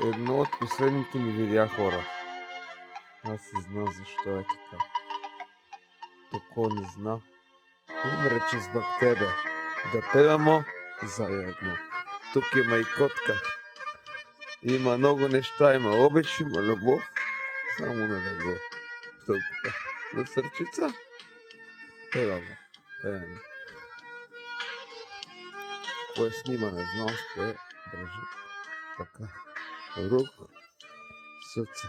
Едно од последните ми видеа хора. Аз се знам зашто е така. Токо не зна. Умрече збак тебе. Да певамо заедно. Тук има и котка. Има многу нешта, има обич, има любов. Само не да го толкова. На срчица. Певамо. Певамо. Кој снима не знам што е. Држи. Така. Рук. Срце.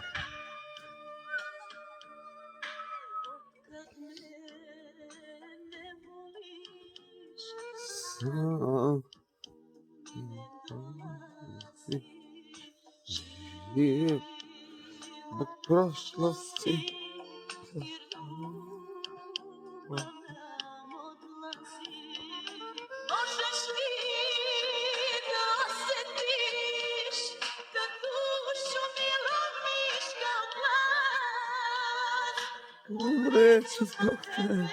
Живеем во прошлости. Умрече због тебе.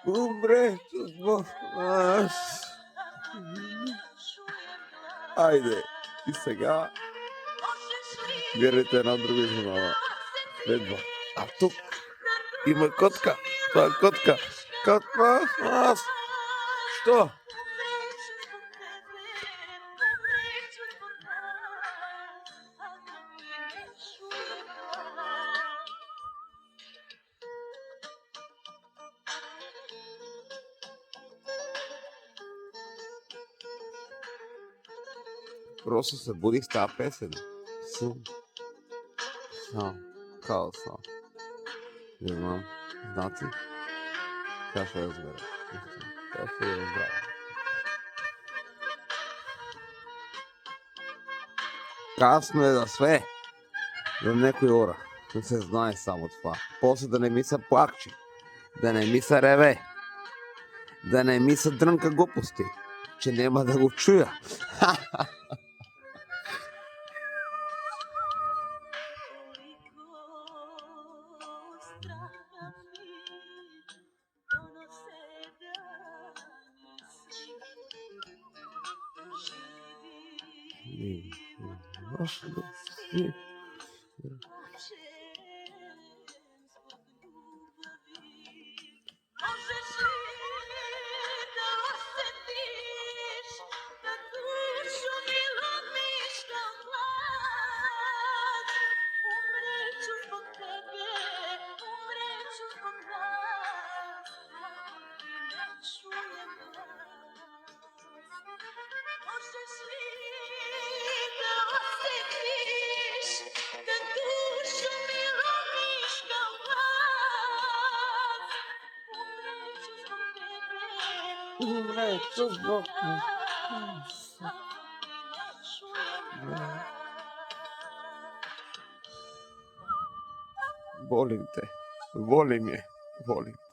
Умрече због нас. Ајде, и сега гледате една друга изминава. Следва. А тук има котка. Тоа е котка. Котка, нас. Што? Просто се будих с таа песен. Сум. Као сам. Не знам. Знаци? Као ще разбера. Као ще разбера. Касно е за све. За некој ора. Не се знае само това. После да не ми се плакче. Да не ми се реве. Да не ми се дрнка глупости. Че нема да го чуја. Умрече због нас. Волим те. Волим ја. Волим.